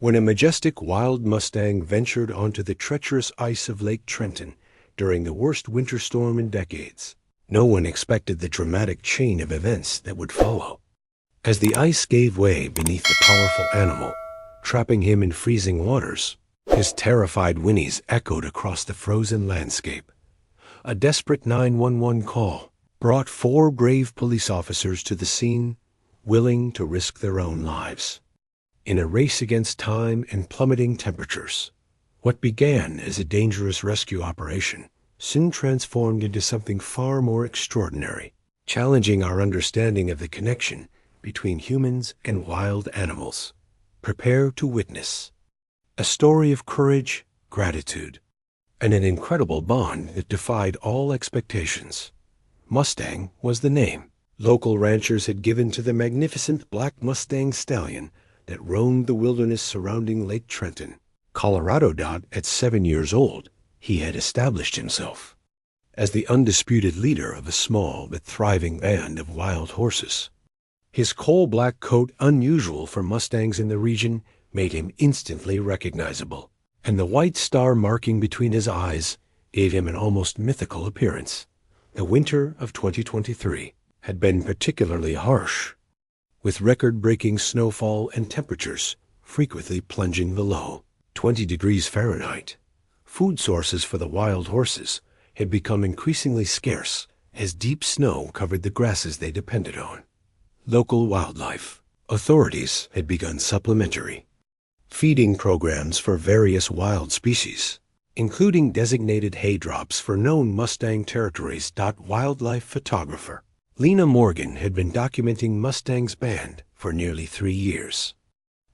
when a majestic wild Mustang ventured onto the treacherous ice of Lake Trenton during the worst winter storm in decades. No one expected the dramatic chain of events that would follow. As the ice gave way beneath the powerful animal, trapping him in freezing waters, his terrified whinnies echoed across the frozen landscape. A desperate 911 call brought 4 brave police officers to the scene, willing to risk their own lives. In a race against time and plummeting temperatures, what began as a dangerous rescue operation soon transformed into something far more extraordinary, challenging our understanding of the connection between humans and wild animals. Prepare to witness a story of courage, gratitude, and an incredible bond that defied all expectations. Mustang was the name local ranchers had given to the magnificent black Mustang stallion that roamed the wilderness surrounding Lake Trenton, Colorado. At 7 years old, he had established himself as the undisputed leader of a small but thriving band of wild horses. His coal-black coat, unusual for Mustangs in the region, made him instantly recognizable, and the white star marking between his eyes gave him an almost mythical appearance. The winter of 2023 had been particularly harsh, with record-breaking snowfall and temperatures frequently plunging below 20 degrees Fahrenheit. Food sources for the wild horses had become increasingly scarce as deep snow covered the grasses they depended on. Local wildlife authorities had begun supplementary feeding programs for various wild species, including designated hay drops for known Mustang territories. Wildlife photographer Lena Morgan had been documenting Mustang's band for nearly 3 years.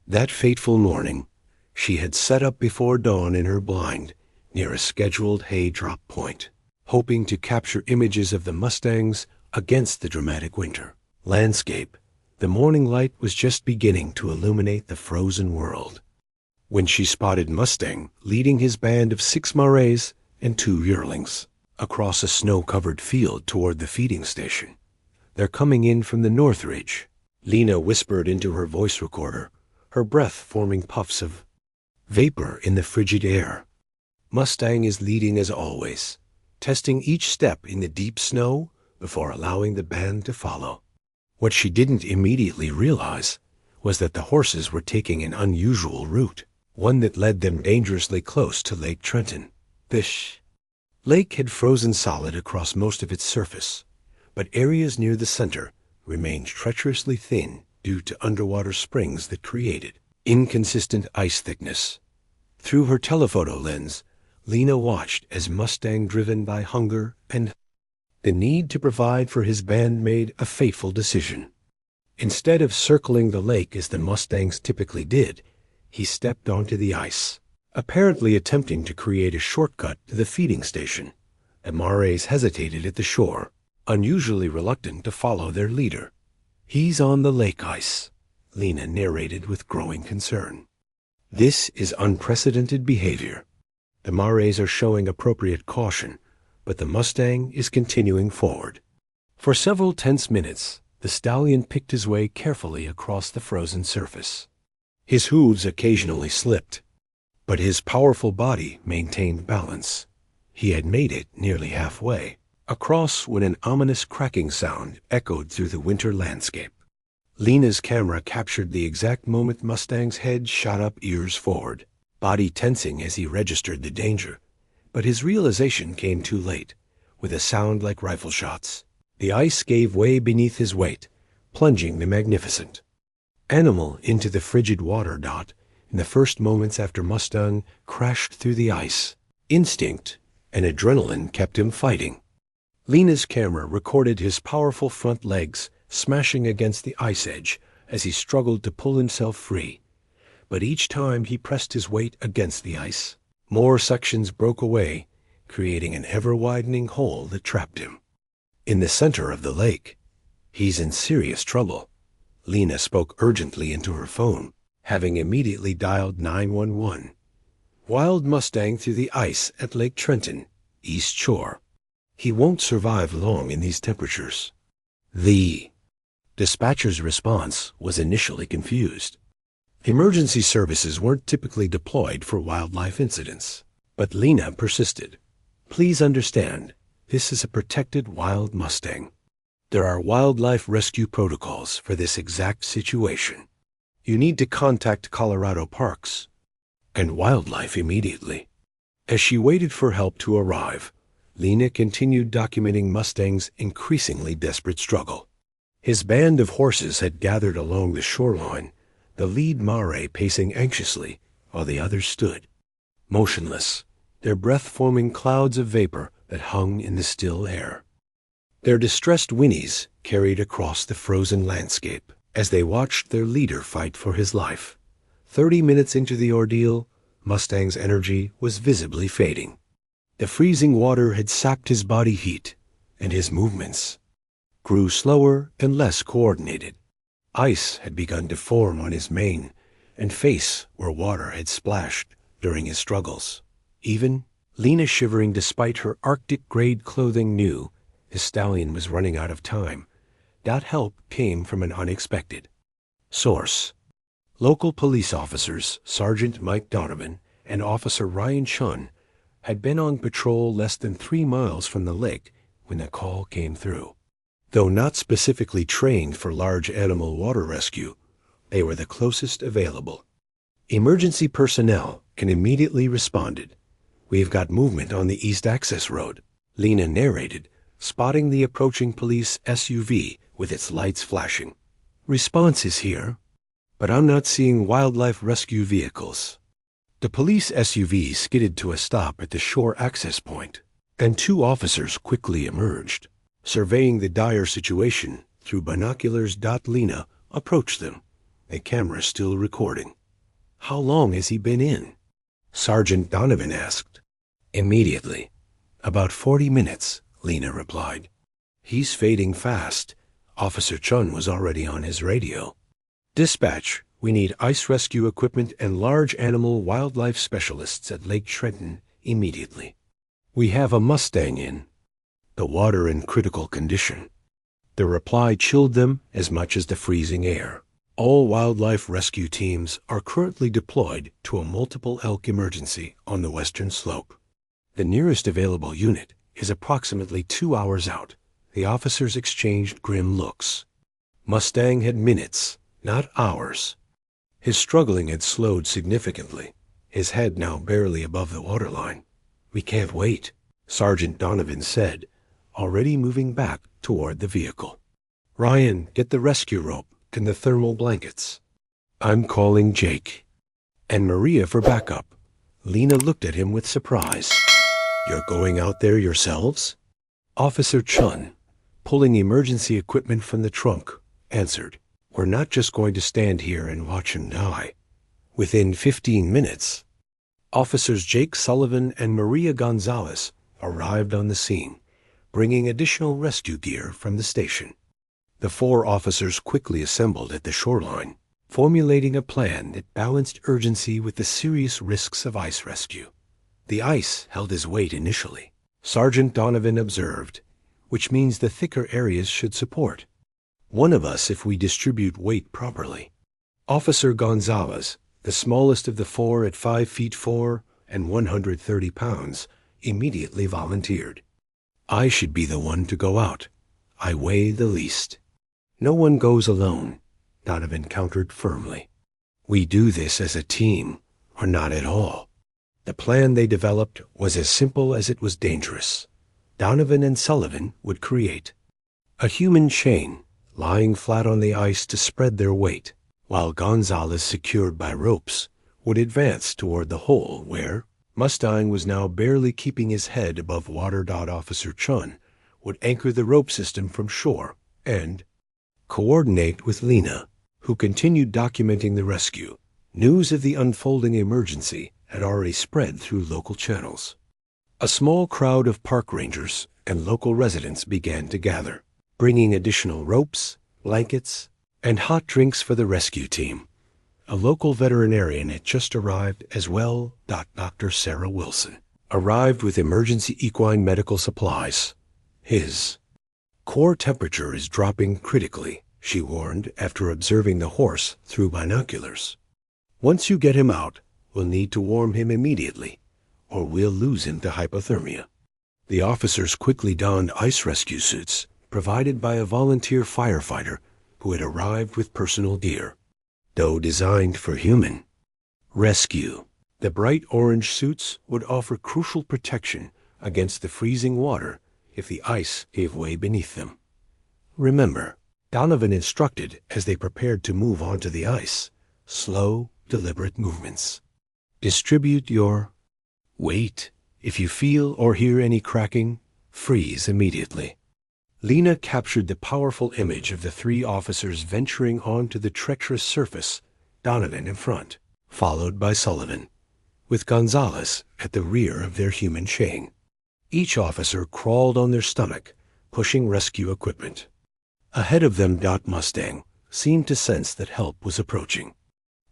That fateful morning, she had set up before dawn in her blind near a scheduled hay drop point, hoping to capture images of the Mustangs against the dramatic winter landscape. The morning light was just beginning to illuminate the frozen world when she spotted Mustang leading his band of 6 Marais and 2 yearlings across a snow-covered field toward the feeding station. "They're coming in from the North Ridge," Lena whispered into her voice recorder, her breath forming puffs of vapor in the frigid air. Mustang is leading as always, testing each step in the deep snow before allowing the band to follow. What she didn't immediately realize was that the horses were taking an unusual route, one that led them dangerously close to Lake Trenton. This lake had frozen solid across most of its surface, but areas near the center remained treacherously thin due to underwater springs that created inconsistent ice thickness. Through her telephoto lens, Lena watched as Mustang, driven by hunger and the need to provide for his band, made a fateful decision. Instead of circling the lake as the Mustangs typically did, he stepped onto the ice, apparently attempting to create a shortcut to the feeding station. The Marais hesitated at the shore, unusually reluctant to follow their leader. "He's on the lake ice," Lena narrated with growing concern. "This is unprecedented behavior. The Marais are showing appropriate caution, but the Mustang is continuing forward." For several tense minutes, the stallion picked his way carefully across the frozen surface. His hooves occasionally slipped, but his powerful body maintained balance. He had made it nearly halfway across when an ominous cracking sound echoed through the winter landscape. Lena's camera captured the exact moment Mustang's head shot up, ears forward, body tensing as he registered the danger. But his realization came too late, with a sound like rifle shots. The ice gave way beneath his weight, plunging the magnificent animal into the frigid water. In the first moments after Mustang crashed through the ice, instinct and adrenaline kept him fighting. Lena's camera recorded his powerful front legs smashing against the ice edge as he struggled to pull himself free. But each time he pressed his weight against the ice, more sections broke away, creating an ever-widening hole that trapped him. In the center of the lake, "He's in serious trouble." Lena spoke urgently into her phone, having immediately dialed 911. "Wild Mustang through the ice at Lake Trenton, East Shore. He won't survive long in these temperatures." The dispatcher's response was initially confused. Emergency services weren't typically deployed for wildlife incidents. But Lena persisted. Please understand, this is a protected wild Mustang. There are wildlife rescue protocols for this exact situation. You need to contact Colorado Parks and Wildlife immediately. As she waited for help to arrive, Lena continued documenting Mustang's increasingly desperate struggle. His band of horses had gathered along the shoreline, the lead mare pacing anxiously while the others stood, motionless, their breath forming clouds of vapor that hung in the still air. Their distressed whinnies carried across the frozen landscape as they watched their leader fight for his life. 30 minutes into the ordeal, Mustang's energy was visibly fading. The freezing water had sapped his body heat, and his movements grew slower and less coordinated. Ice had begun to form on his mane and face where water had splashed during his struggles. Even Lena, shivering despite her Arctic-grade clothing, knew his stallion was running out of time. That help came from an unexpected source. Local police officers, Sergeant Mike Donovan and Officer Ryan Chun, had been on patrol less than 3 miles from the lake when the call came through. Though not specifically trained for large animal water rescue, they were the closest available. Emergency personnel can immediately responded. We've got movement on the East Access Road, Lena narrated, spotting the approaching police SUV with its lights flashing. Response is here, but I'm not seeing wildlife rescue vehicles. The police SUV skidded to a stop at the shore access point, and 2 officers quickly emerged. Surveying the dire situation through binoculars, Lena approached them, a camera still recording. How long has he been in? Sergeant Donovan asked. Immediately. About 40 minutes, Lena replied. He's fading fast. Officer Chun was already on his radio. Dispatch, we need ice rescue equipment and large animal wildlife specialists at Lake Trenton immediately. We have a Mustang in. The water in critical condition. The reply chilled them as much as the freezing air. All wildlife rescue teams are currently deployed to a multiple elk emergency on the western slope. The nearest available unit is approximately 2 hours out. The officers exchanged grim looks. Mustang had minutes, not hours. His struggling had slowed significantly, his head now barely above the waterline. We can't wait, Sergeant Donovan said, already moving back toward the vehicle. Ryan, get the rescue rope and the thermal blankets. I'm calling Jake. And Maria for backup. Lena looked at him with surprise. You're going out there yourselves? Officer Chun, pulling emergency equipment from the trunk, answered. We're not just going to stand here and watch him die. Within 15 minutes, Officers Jake Sullivan and Maria Gonzalez arrived on the scene, bringing additional rescue gear from the station. The 4 officers quickly assembled at the shoreline, formulating a plan that balanced urgency with the serious risks of ice rescue. The ice held his weight initially, Sergeant Donovan observed, which means the thicker areas should support one of us if we distribute weight properly. Officer Gonzalez, the smallest of the 4 at 5 feet 4 and 130 pounds, immediately volunteered. I should be the one to go out. I weigh the least. No one goes alone, Donovan countered firmly. We do this as a team, or not at all. The plan they developed was as simple as it was dangerous. Donovan and Sullivan would create a human chain lying flat on the ice to spread their weight, while Gonzalez, secured by ropes, would advance toward the hole where Mustang was now barely keeping his head above water. Officer Chun would anchor the rope system from shore and coordinate with Lena, who continued documenting the rescue. News of the unfolding emergency had already spread through local channels. A small crowd of park rangers and local residents began to gather, bringing additional ropes, blankets, and hot drinks for the rescue team. A local veterinarian had just arrived as well. Dr. Sarah Wilson arrived with emergency equine medical supplies. His core temperature is dropping critically, she warned after observing the horse through binoculars. Once you get him out, we'll need to warm him immediately, or we'll lose him to hypothermia. The officers quickly donned ice rescue suits, provided by a volunteer firefighter who had arrived with personal gear. Though designed for human rescue, the bright orange suits would offer crucial protection against the freezing water if the ice gave way beneath them. Remember, Donovan instructed as they prepared to move onto the ice, slow, deliberate movements. Distribute your weight. If you feel or hear any cracking, freeze immediately. Lena captured the powerful image of the three officers venturing onto the treacherous surface, Donovan in front, followed by Sullivan, with Gonzalez at the rear of their human chain. Each officer crawled on their stomach, pushing rescue equipment. Ahead of them, Mustang seemed to sense that help was approaching.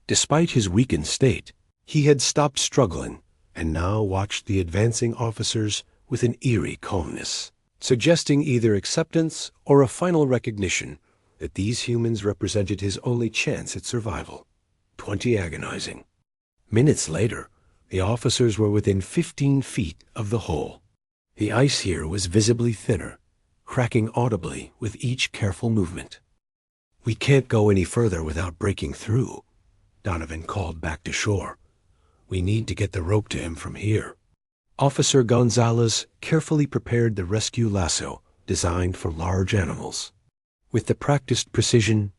Despite his weakened state, he had stopped struggling and now watched the advancing officers with an eerie calmness, suggesting either acceptance or a final recognition that these humans represented his only chance at survival. 20 agonizing minutes later, the officers were within 15 feet of the hole. The ice here was visibly thinner, cracking audibly with each careful movement. "We can't go any further without breaking through," Donovan called back to shore. "We need to get the rope to him from here." Officer Gonzalez carefully prepared the rescue lasso designed for large animals. With the practiced precision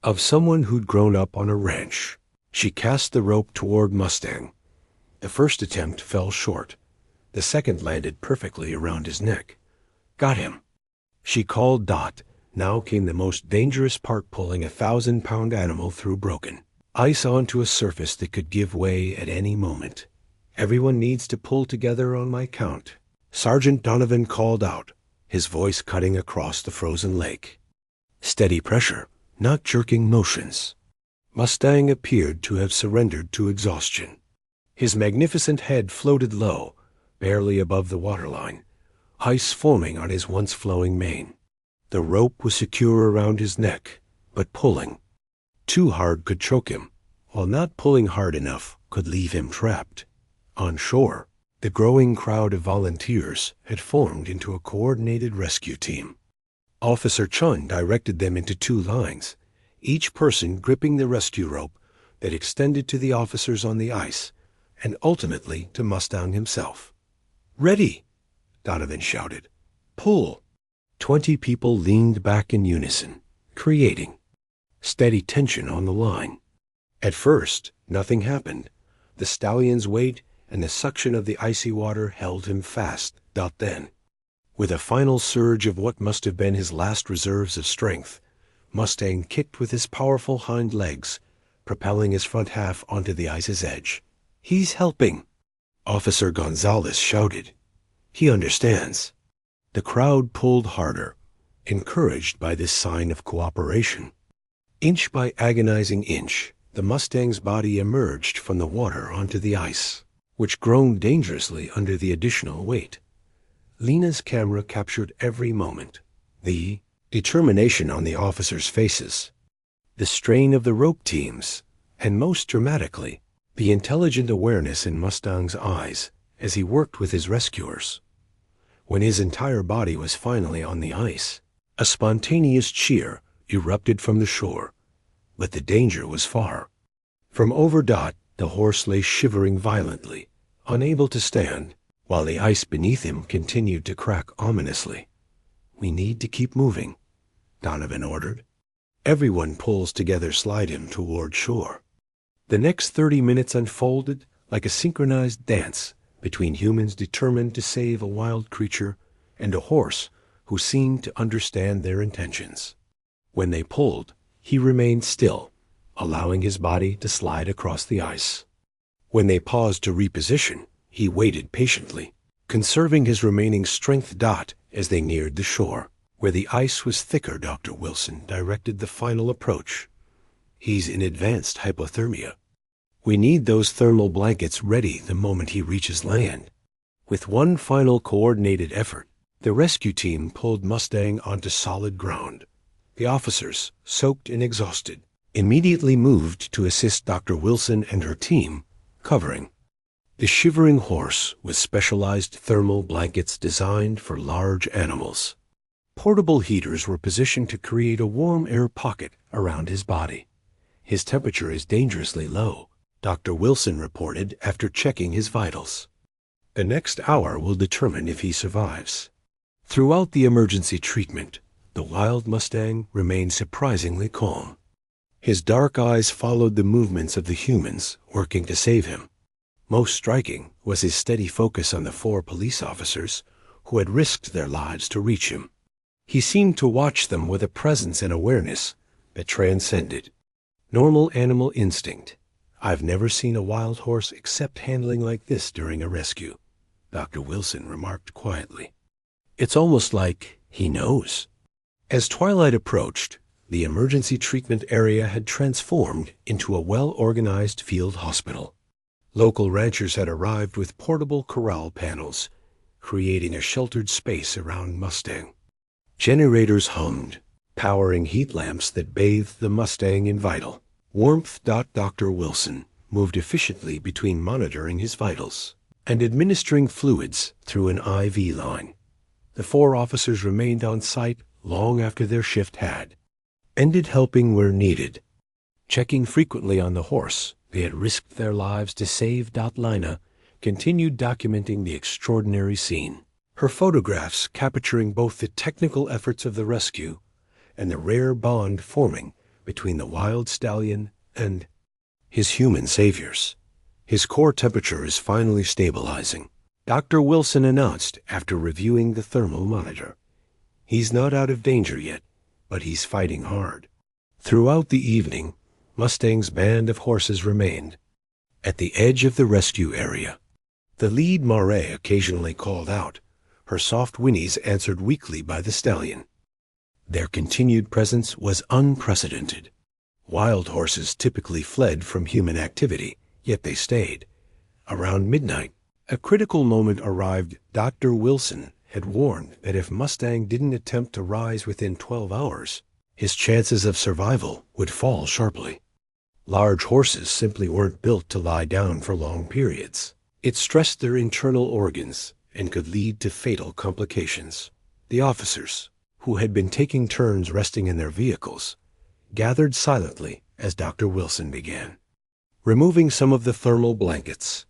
of someone who'd grown up on a ranch, she cast the rope toward Mustang. The first attempt fell short. The second landed perfectly around his neck. "Got him," she called. Now came the most dangerous part, pulling a 1,000-pound animal through broken ice onto a surface that could give way at any moment. "Everyone needs to pull together on my count," Sergeant Donovan called out, his voice cutting across the frozen lake. Steady pressure, not jerking motions. Mustang appeared to have surrendered to exhaustion. His magnificent head floated low, barely above the waterline, ice foaming on his once flowing mane. The rope was secure around his neck, but pulling too hard could choke him, while not pulling hard enough could leave him trapped. On shore, the growing crowd of volunteers had formed into a coordinated rescue team. Officer Chun directed them into 2 lines, each person gripping the rescue rope that extended to the officers on the ice and ultimately to Mustang himself. "Ready!" Donovan shouted. "Pull!" 20 people leaned back in unison, creating steady tension on the line. At first, nothing happened. The stallion's weight and the suction of the icy water held him fast. Then, with a final surge of what must have been his last reserves of strength, Mustang kicked with his powerful hind legs, propelling his front half onto the ice's edge. "He's helping!" Officer Gonzalez shouted. "He understands." The crowd pulled harder, encouraged by this sign of cooperation. Inch by agonizing inch, the Mustang's body emerged from the water onto the ice, which groaned dangerously under the additional weight. Lena's camera captured every moment, the determination on the officers' faces, the strain of the rope teams, and most dramatically, the intelligent awareness in Mustang's eyes as he worked with his rescuers. When his entire body was finally on the ice, a spontaneous cheer erupted from the shore, but the danger was far from over. The horse lay shivering violently, unable to stand, while the ice beneath him continued to crack ominously. "We need to keep moving," Donovan ordered. "Everyone pulls together, slide him toward shore." The next 30 minutes unfolded like a synchronized dance between humans determined to save a wild creature and a horse who seemed to understand their intentions. When they pulled, he remained still, allowing his body to slide across the ice. When they paused to reposition, he waited patiently, conserving his remaining strength. As they neared the shore, where the ice was thicker, Dr. Wilson directed the final approach. "He's in advanced hypothermia. We need those thermal blankets ready the moment he reaches land." With one final coordinated effort, the rescue team pulled Mustang onto solid ground. The officers, soaked and exhausted, immediately moved to assist Dr. Wilson and her team, covering the shivering horse with specialized thermal blankets designed for large animals. Portable heaters were positioned to create a warm air pocket around his body. His temperature is dangerously low, Dr. Wilson reported after checking his vitals. The next hour will determine if he survives. Throughout the emergency treatment, the wild Mustang remained surprisingly calm. His dark eyes followed the movements of the humans working to save him. Most striking was his steady focus on the 4 police officers who had risked their lives to reach him. He seemed to watch them with a presence and awareness that transcended normal animal instinct. "I've never seen a wild horse accept handling like this during a rescue," Dr. Wilson remarked quietly. "It's almost like he knows." As twilight approached, the emergency treatment area had transformed into a well-organized field hospital. Local ranchers had arrived with portable corral panels, creating a sheltered space around Mustang. Generators hummed, powering heat lamps that bathed the Mustang in vital warmth. Dr. Wilson moved efficiently between monitoring his vitals and administering fluids through an IV line. The 4 officers remained on site long after their shift had ended, helping where needed, checking frequently on the horse they had risked their lives to save. Lina continued documenting the extraordinary scene, her photographs capturing both the technical efforts of the rescue and the rare bond forming between the wild stallion and his human saviors. "His core temperature is finally stabilizing," Dr. Wilson announced after reviewing the thermal monitor. "He's not out of danger yet, but he's fighting hard." Throughout the evening, Mustang's band of horses remained at the edge of the rescue area. The lead Marais occasionally called out, her soft whinnies answered weakly by the stallion. Their continued presence was unprecedented. Wild horses typically fled from human activity, yet they stayed. Around midnight, a critical moment arrived. Dr. Wilson had warned that if Mustang didn't attempt to rise within 12 hours, his chances of survival would fall sharply. Large horses simply weren't built to lie down for long periods. It stressed their internal organs and could lead to fatal complications. The officers, who had been taking turns resting in their vehicles, gathered silently as Dr. Wilson began, removing some of the thermal blankets.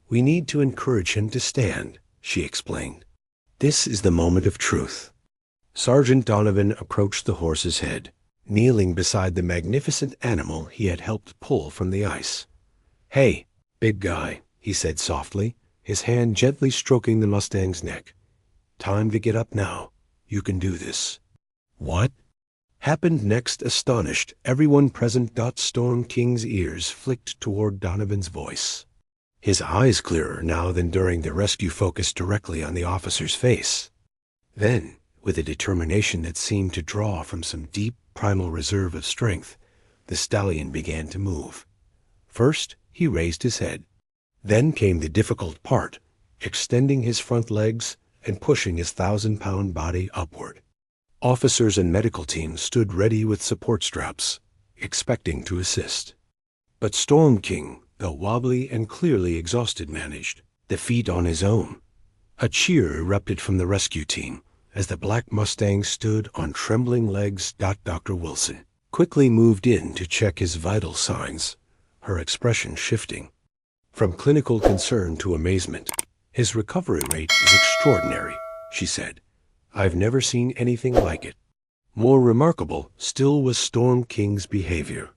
"We need to encourage him to stand," she explained. "This is the moment of truth." Sergeant Donovan approached the horse's head, kneeling beside the magnificent animal he had helped pull from the ice. "Hey, big guy," he said softly, his hand gently stroking the Mustang's neck. "Time to get up now. You can do this." What happened next astonished everyone present. Storm King's ears flicked toward Donovan's voice. His eyes clearer now than during the rescue focused directly on the officer's face. Then, with a determination that seemed to draw from some deep primal reserve of strength, the stallion began to move. First, he raised his head. Then came the difficult part, extending his front legs and pushing his 1,000-pound body upward. Officers and medical teams stood ready with support straps, expecting to assist. But Storm King, though wobbly and clearly exhausted, managed the feat on his own. A cheer erupted from the rescue team as the black Mustang stood on trembling legs. Dr. Wilson quickly moved in to check his vital signs, her expression shifting from clinical concern to amazement. "His recovery rate is extraordinary," she said. "I've never seen anything like it." More remarkable still was Storm King's behavior.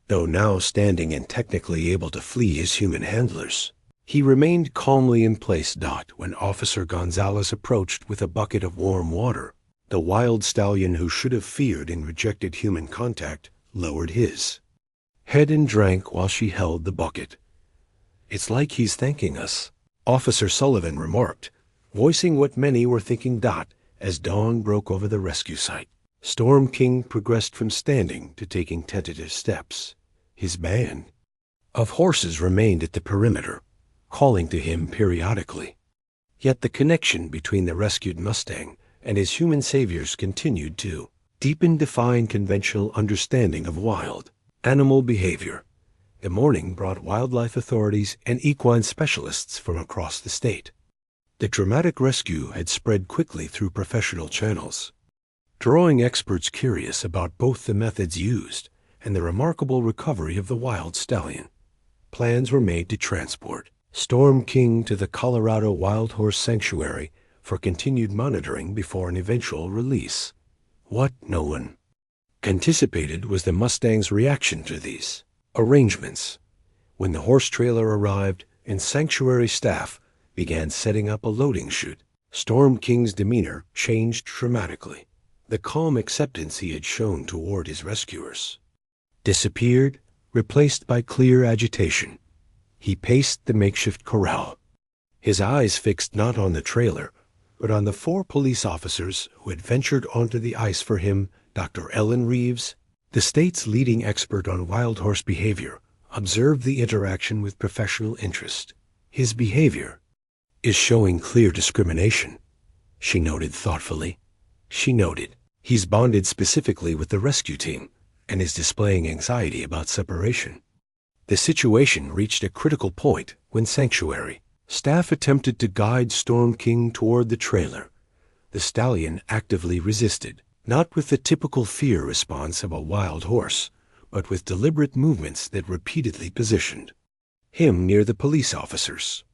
Though now standing and technically able to flee his human handlers, he remained calmly in place. When Officer Gonzalez approached with a bucket of warm water, the wild stallion, who should have feared and rejected human contact, lowered his head and drank while she held the bucket. "It's like he's thanking us," Officer Sullivan remarked, voicing what many were thinking. As dawn broke over the rescue site, Storm King progressed from standing to taking tentative steps. His band of horses remained at the perimeter, calling to him periodically. Yet the connection between the rescued Mustang and his human saviors continued to deepen, defying conventional understanding of wild. Animal behavior. The morning brought wildlife authorities and equine specialists from across the state. The dramatic rescue had spread quickly through professional channels, drawing experts curious about both the methods used and the remarkable recovery of the wild stallion. Plans were made to transport Storm King to the Colorado Wild Horse Sanctuary for continued monitoring before an eventual release. What no one anticipated was the Mustang's reaction to these arrangements. When the horse trailer arrived and sanctuary staff began setting up a loading chute, Storm King's demeanor changed dramatically. The calm acceptance he had shown toward his rescuers disappeared, replaced by clear agitation. He paced the makeshift corral, his eyes fixed not on the trailer, but on the 4 police officers who had ventured onto the ice for him. Dr. Ellen Reeves, the state's leading expert on wild horse behavior, observed the interaction with professional interest. His behavior is showing clear discrimination, she noted thoughtfully. She noted, he's bonded specifically with the rescue team and is displaying anxiety about separation. The situation reached a critical point when sanctuary staff attempted to guide Storm King toward the trailer. The stallion actively resisted, not with the typical fear response of a wild horse, but with deliberate movements that repeatedly positioned him near the police officers.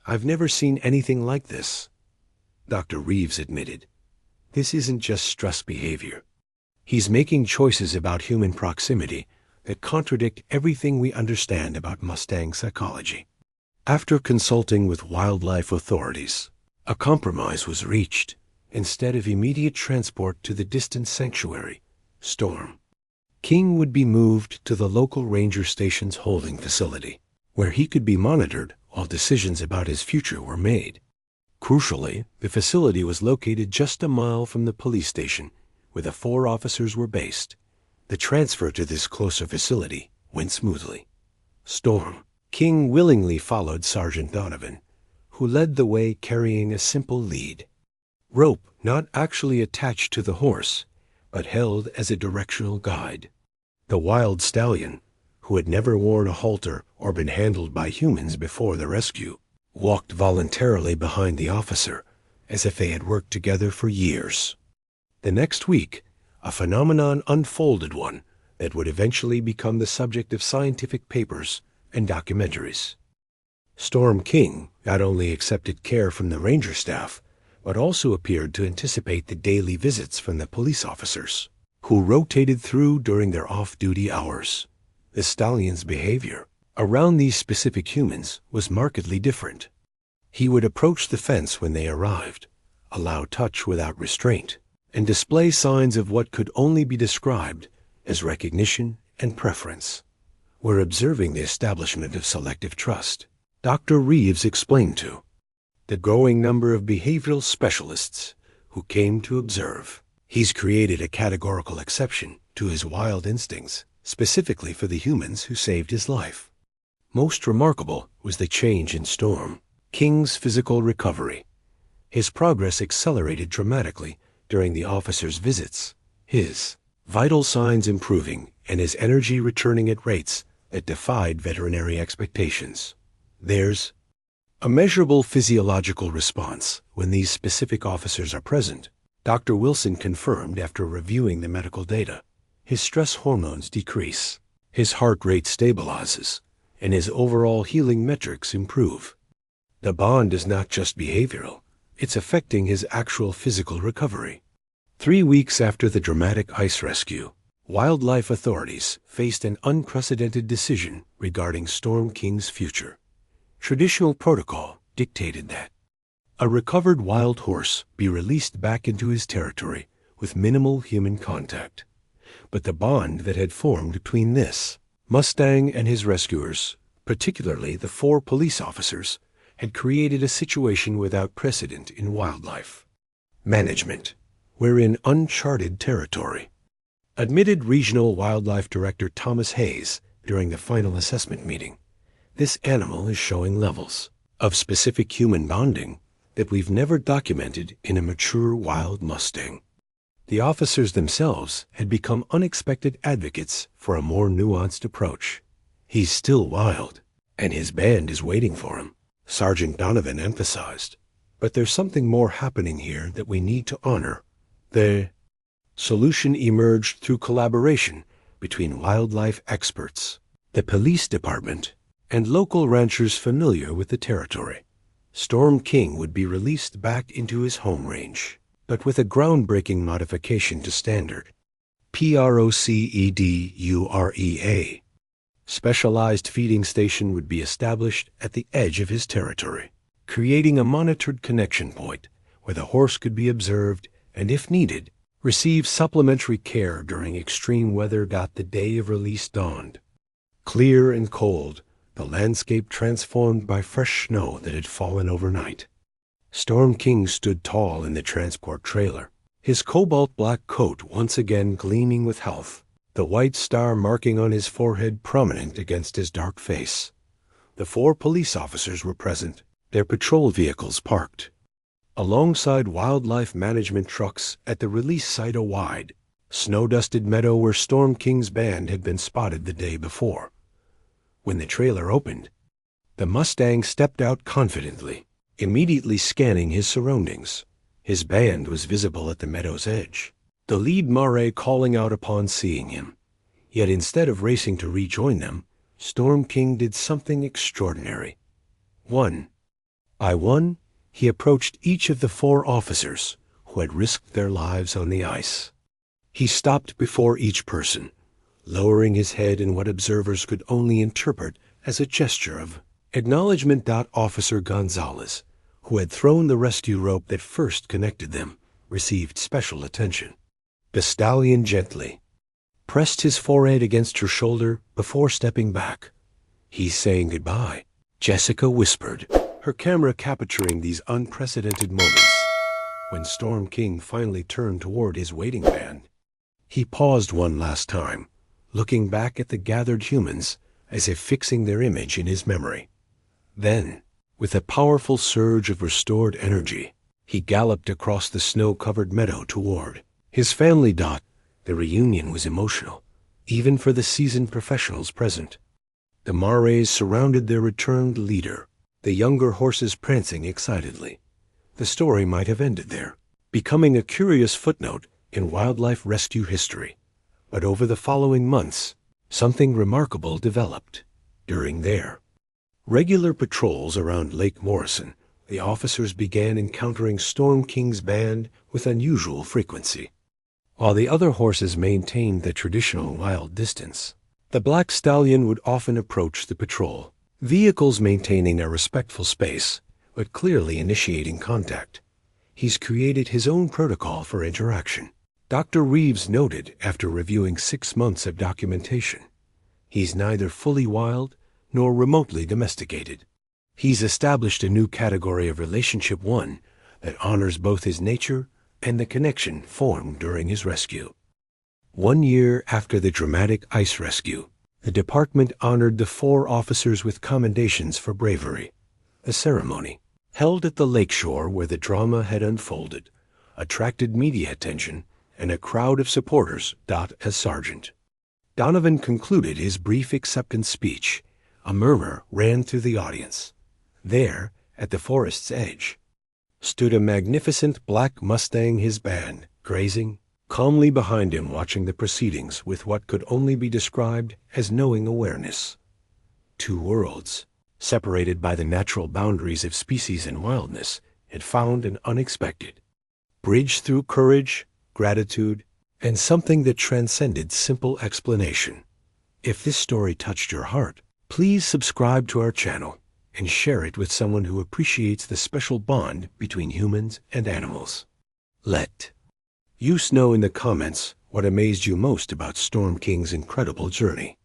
"I've never seen anything like this," Dr. Reeves admitted. "This isn't just stress behavior. He's making choices about human proximity that contradict everything we understand about Mustang psychology." After consulting with wildlife authorities, a compromise was reached. Instead of immediate transport to the distant sanctuary, Storm King would be moved to the local ranger station's holding facility, where he could be monitored while decisions about his future were made. Crucially, the facility was located just a mile from the police station where the 4 officers were based. The transfer to this closer facility went smoothly. Storm King willingly followed Sergeant Donovan, who led the way carrying a simple lead. Rope not actually attached to the horse, but held as a directional guide. The wild stallion, who had never worn a halter or been handled by humans before the rescue, walked voluntarily behind the officer, as if they had worked together for years. The next week, a phenomenon unfolded, one that would eventually become the subject of scientific papers and documentaries. Storm King not only accepted care from the ranger staff, but also appeared to anticipate the daily visits from the police officers, who rotated through during their off-duty hours. The stallion's behavior around these specific humans was markedly different. He would approach the fence when they arrived, allow touch without restraint, and display signs of what could only be described as recognition and preference. "We're observing the establishment of selective trust," Dr. Reeves explained to the growing number of behavioral specialists who came to observe. "He's created a categorical exception to his wild instincts, specifically for the humans who saved his life." Most remarkable was the change in Storm King's physical recovery. His progress accelerated dramatically during the officers' visits, his vital signs improving and his energy returning at rates that defied veterinary expectations. There's a measurable physiological response when these specific officers are present, Dr. Wilson confirmed after reviewing the medical data. His stress hormones decrease, his heart rate stabilizes, and his overall healing metrics improve. The bond is not just behavioral, it's affecting his actual physical recovery. 3 weeks after the dramatic ice rescue, wildlife authorities faced an unprecedented decision regarding Storm King's future. Traditional protocol dictated that a recovered wild horse be released back into his territory with minimal human contact. But the bond that had formed between this Mustang and his rescuers, particularly the 4 police officers, had created a situation without precedent in wildlife management. "We're in uncharted territory," admitted Regional Wildlife Director Thomas Hayes during the final assessment meeting. "This animal is showing levels of specific human bonding that we've never documented in a mature wild Mustang." The officers themselves had become unexpected advocates for a more nuanced approach. "He's still wild, and his band is waiting for him," Sergeant Donovan emphasized. "But there's something more happening here that we need to honor." The solution emerged through collaboration between wildlife experts, the police department, and local ranchers familiar with the territory. Storm King would be released back into his home range, but with a groundbreaking modification to standard PROCEDUREA. Specialized feeding station would be established at the edge of his territory, creating a monitored connection point where the horse could be observed and, if needed, receive supplementary care during extreme weather. The day of release dawned. Clear and cold, the landscape transformed by fresh snow that had fallen overnight. Storm King stood tall in the transport trailer, his cobalt-black coat once again gleaming with health, the white star marking on his forehead prominent against his dark face. The 4 police officers were present, their patrol vehicles parked alongside wildlife management trucks at the release site, a wide, snow-dusted meadow where Storm King's band had been spotted the day before. When the trailer opened, the Mustang stepped out confidently, immediately scanning his surroundings. His band was visible at the meadow's edge, the lead mare calling out upon seeing him. Yet instead of racing to rejoin them, Storm King did something extraordinary. One by one, he approached each of the 4 officers who had risked their lives on the ice. He stopped before each person, lowering his head in what observers could only interpret as a gesture of acknowledgement. Officer Gonzalez, who had thrown the rescue rope that first connected them, received special attention. The stallion gently pressed his forehead against her shoulder before stepping back. "He's saying goodbye," Jessica whispered, her camera capturing these unprecedented moments. When Storm King finally turned toward his waiting band, he paused one last time, looking back at the gathered humans as if fixing their image in his memory. Then, with a powerful surge of restored energy, he galloped across the snow-covered meadow toward his family. The reunion was emotional, even for the seasoned professionals present. The mares surrounded their returned leader, the younger horses prancing excitedly. The story might have ended there, becoming a curious footnote in wildlife rescue history. But over the following months, something remarkable developed. During their regular patrols around Lake Morrison, the officers began encountering Storm King's band with unusual frequency. While the other horses maintained the traditional wild distance, the black stallion would often approach the patrol, vehicles maintaining a respectful space, but clearly initiating contact. He's created his own protocol for interaction, Dr. Reeves noted after reviewing 6 months of documentation. He's neither fully wild nor remotely domesticated. He's established a new category of relationship, one that honors both his nature and the connection formed during his rescue. 1 year after the dramatic ice rescue, the department honored the 4 officers with commendations for bravery. The ceremony, held at the lakeshore where the drama had unfolded, attracted media attention and a crowd of supporters. As Sergeant Donovan concluded his brief acceptance speech, a murmur ran through the audience. There, at the forest's edge, stood a magnificent black Mustang, his band grazing calmly behind him, watching the proceedings with what could only be described as knowing awareness. 2 worlds, separated by the natural boundaries of species and wildness, had found an unexpected bridge through courage, gratitude, and something that transcended simple explanation. If this story touched your heart, please subscribe to our channel and share it with someone who appreciates the special bond between humans and animals. Let us know in the comments what amazed you most about Storm King's incredible journey.